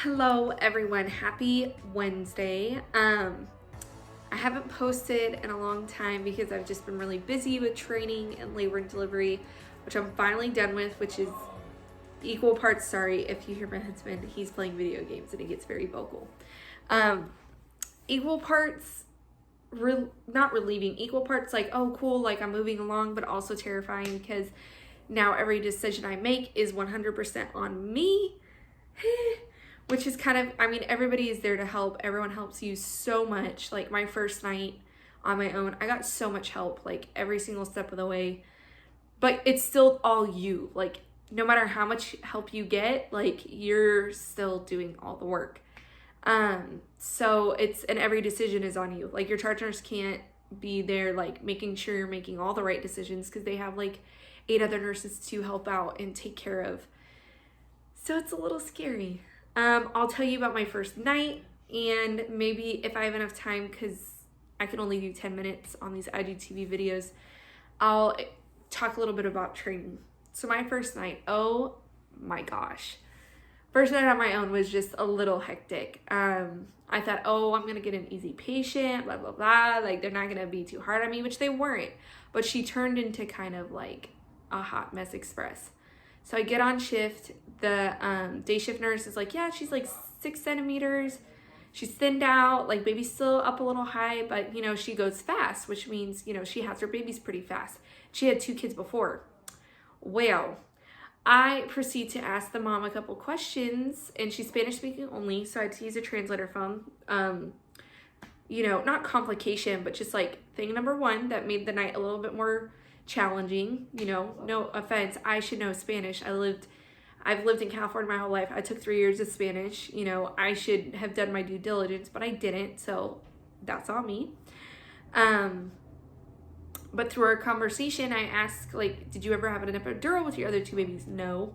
Hello everyone, happy Wednesday. I haven't posted in a long time because I've just been really busy with training and labor and delivery, which I'm finally done with, which is equal parts. Sorry if you hear my husband, he's playing video games and he gets very vocal. Equal parts not relieving, equal parts like, oh cool, like I'm moving along, but also terrifying because now every decision I make is 100% on me. Which is kind of, I mean, everybody is there to help. Everyone helps you so much. Like my first night on my own, I got so much help, like every single step of the way. But it's still all you. Like no matter how much help you get, like you're still doing all the work. So and every decision is on you. Like your charge nurse can't be there like making sure you're making all the right decisions because they have like 8 other nurses to help out and take care of. So it's a little scary. I'll tell you about my first night, and maybe if I have enough time, because I can only do 10 minutes on these IGTV videos, I'll talk a little bit about training. So my first night, oh my gosh. First night on my own was just a little hectic. I thought, oh, I'm going to get an easy patient, blah, blah, blah. Like, they're not going to be too hard on me, which they weren't. But she turned into kind of like a hot mess express. So I get on shift. The day shift nurse is like, yeah, she's like 6 centimeters. She's thinned out, like baby's still up a little high, but you know, she goes fast, which means, you know, she has her babies pretty fast. She had 2 kids before. Well, I proceed to ask the mom a couple questions, and she's Spanish speaking only, so I had to use a translator phone. You know, not complication, but just like thing number 1 that made the night a little bit more challenging. You know, no offense, I should know Spanish. I've lived in California my whole life. I took 3 years of Spanish. You know, I should have done my due diligence, but I didn't, so that's on me. But through our conversation, I asked, like, did you ever have an epidural with your other 2 babies? No.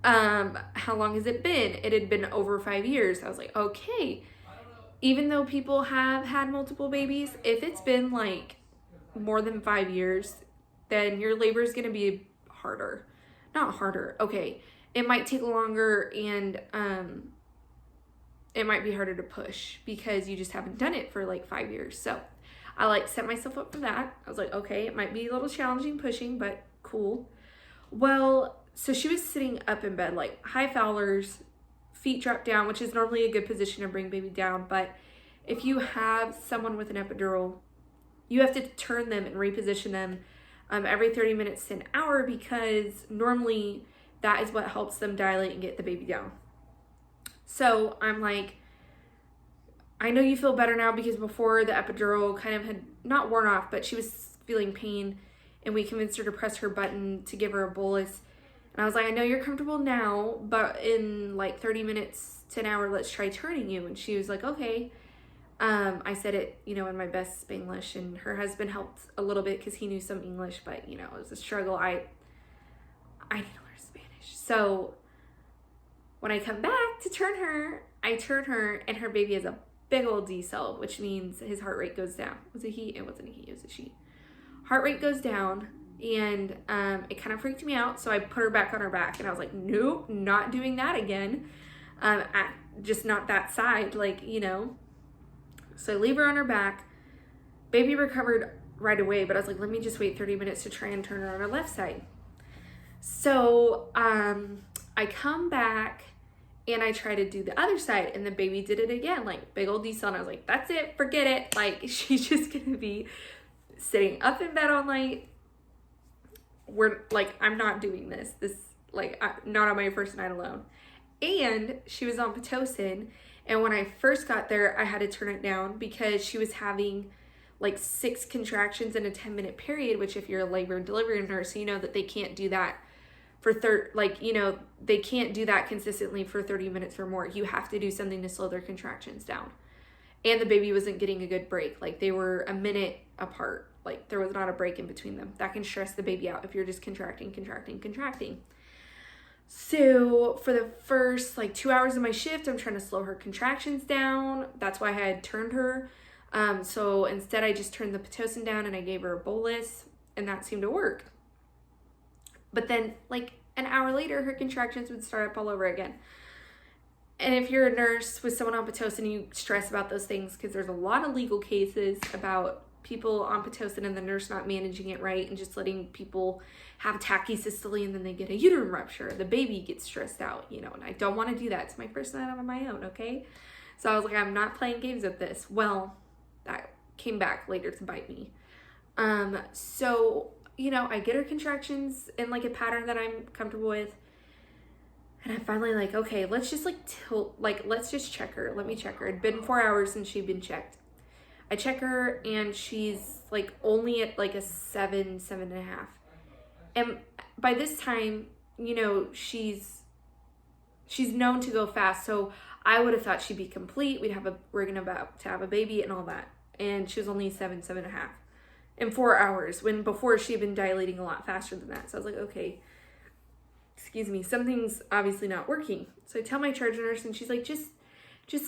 How long has it been? It had been over 5 years. I was like, okay. Even though people have had multiple babies, if it's been like more than 5 years, then your labor is going to be harder. Not harder. Okay. It might take longer, and it might be harder to push because you just haven't done it for like 5 years. So I like set myself up for that. I was like, okay, it might be a little challenging pushing, but cool. Well, so she was sitting up in bed, like high Fowlers, feet dropped down, which is normally a good position to bring baby down. But if you have someone with an epidural, you have to turn them and reposition them every 30 minutes to an hour, because normally that is what helps them dilate and get the baby down. So I'm like, I know you feel better now, because before the epidural kind of had not worn off, but she was feeling pain, and we convinced her to press her button to give her a bolus. And I was like, I know you're comfortable now, but in like 30 minutes to an hour, let's try turning you. And she was like, okay. I said it, you know, in my best Spanglish, and her husband helped a little bit because he knew some English, but you know, it was a struggle. I didn't learn Spanish. So when I come back to turn her, I turn her, and her baby has a big old D cell, which means his heart rate goes down. Was it he? It wasn't a he, it was a she. Heart rate goes down, and it kind of freaked me out. So I put her back on her back, and I was like, nope, not doing that again. Just not that side, like, you know. So I leave her on her back. Baby recovered right away, but I was like, let me just wait 30 minutes to try and turn her on her left side. So I come back, and I try to do the other side, and the baby did it again, like big old D-cell, and I was like, that's it, forget it. Like, she's just gonna be sitting up in bed all night. I'm not doing this. Not on my first night alone. And she was on Pitocin, and when I first got there, I had to turn it down because she was having like 6 contractions in a 10-minute period, which if you're a labor and delivery nurse, you know that they can't do that for they can't do that consistently for 30 minutes or more. You have to do something to slow their contractions down. And the baby wasn't getting a good break. Like, they were a minute apart. Like, there was not a break in between them. That can stress the baby out if you're just contracting. So for the first 2 hours of my shift, I'm trying to slow her contractions down. That's why I had turned her. So instead I just turned the Pitocin down, and I gave her a bolus, and that seemed to work. But then an hour later, her contractions would start up all over again. And if you're a nurse with someone on Pitocin, you stress about those things because there's a lot of legal cases about people on Pitocin and the nurse not managing it right and just letting people have tachysystole and then they get a uterine rupture. The baby gets stressed out, you know, and I don't want to do that. It's my first night out on my own, okay? So I was like, I'm not playing games with this. Well, that came back later to bite me. So, you know, I get her contractions in like a pattern that I'm comfortable with. And I finally like, okay, let's just like let's just check her. Let me check her. It'd been 4 hours since she'd been checked. I check her and she's like only at like a 7.5. And by this time, you know, she's known to go fast. So I would have thought she'd be complete. We're about to have a baby and all that. And she was only 7.5 in 4 hours, when before she had been dilating a lot faster than that. So I was like, okay, excuse me, something's obviously not working. So I tell my charge nurse and she's like, just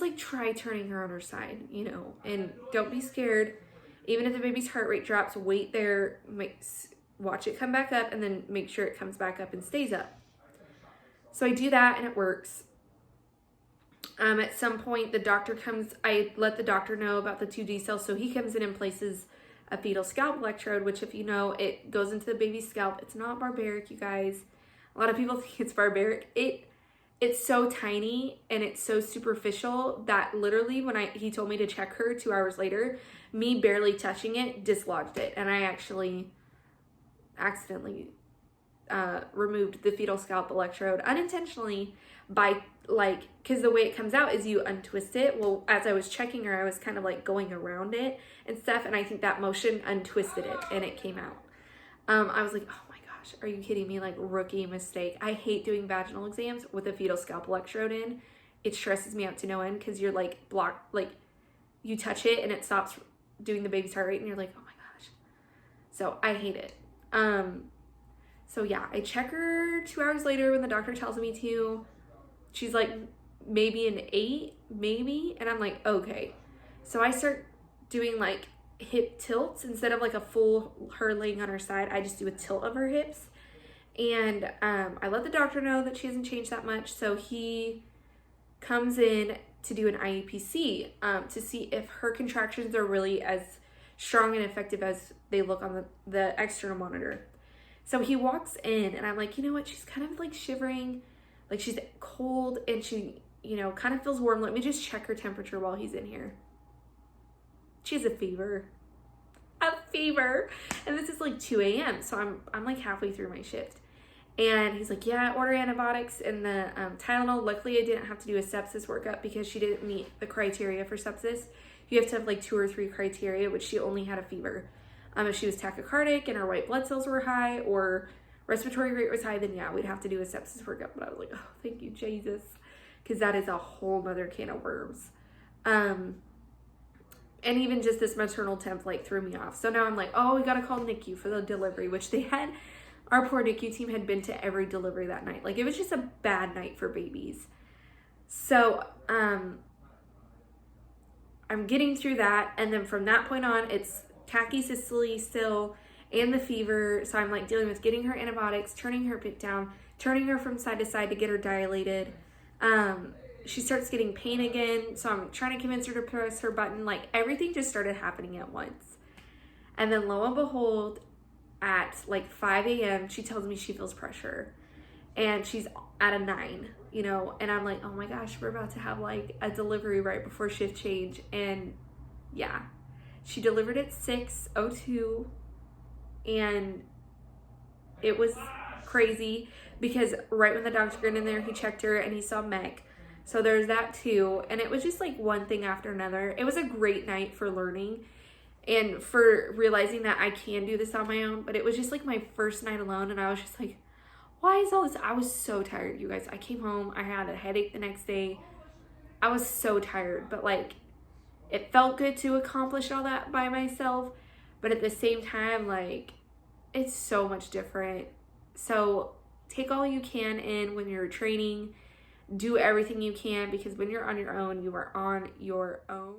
like try turning her on her side, you know, and don't be scared. Even if the baby's heart rate drops, wait there, watch it come back up, and then make sure it comes back up and stays up. So I do that and it works. At some point the doctor comes, I let the doctor know about the 2D cells. So he comes in and places a fetal scalp electrode, which if you know, it goes into the baby's scalp. It's not barbaric, you guys. A lot of people think it's barbaric. It's so tiny and it's so superficial that literally when he told me to check her 2 hours later, me barely touching it dislodged it. And I actually accidentally removed the fetal scalp electrode unintentionally by because the way it comes out is you untwist it. Well, as I was checking her, I was kind of like going around it and stuff. And I think that motion untwisted it and it came out. I was like, oh my gosh, are you kidding me? Like, rookie mistake. I hate doing vaginal exams with a fetal scalp electrode in. It stresses me out to no end because you're like you touch it and it stops doing the baby's heart rate and you're like, oh my gosh. So I hate it. So yeah, I check her 2 hours later when the doctor tells me to. She's like, maybe an 8, maybe. And I'm like, okay. So I start doing like hip tilts instead of like a full her laying on her side. I just do a tilt of her hips. And I let the doctor know that she hasn't changed that much. So he comes in to do an IUPC to see if her contractions are really as strong and effective as they look on the external monitor. So he walks in and I'm like, you know what? She's kind of like shivering, like she's cold and she, you know, kind of feels warm. Let me just check her temperature while he's in here. She has a fever. And this is like 2 a.m. So I'm like halfway through my shift. And he's like, yeah, order antibiotics and the Tylenol. Luckily, I didn't have to do a sepsis workup because she didn't meet the criteria for sepsis. You have to have like 2 or 3 criteria, which she only had a fever. If she was tachycardic and her white blood cells were high or respiratory rate was high, then yeah, we'd have to do a sepsis workup. But I was like, oh, thank you, Jesus. Because that is a whole nother can of worms. And even just this maternal temp like threw me off. So now I'm like, oh, we got to call NICU for the delivery, which they had. Our poor NICU team had been to every delivery that night. Like, it was just a bad night for babies. So I'm getting through that. And then from that point on, it's tachysystole still and the fever. So I'm like dealing with getting her antibiotics, turning her pit down, turning her from side to side to get her dilated. She starts getting pain again. So I'm trying to convince her to press her button. Like, everything just started happening at once. And then lo and behold, at like 5 a.m., she tells me she feels pressure and she's at a 9, you know, and I'm like, oh my gosh, we're about to have like a delivery right before shift change. And yeah, she delivered at 6:02 and it was crazy because right when the doctor got in there, he checked her and he saw mech. So there's that too. And it was just like one thing after another. It was a great night for learning and for realizing that I can do this on my own. But it was just like my first night alone. And I was just like, why is all this? I was so tired, you guys. I came home. I had a headache the next day. I was so tired. But like, it felt good to accomplish all that by myself. But at the same time, like, it's so much different. So take all you can in when you're training. Do everything you can, because when you're on your own, you are on your own.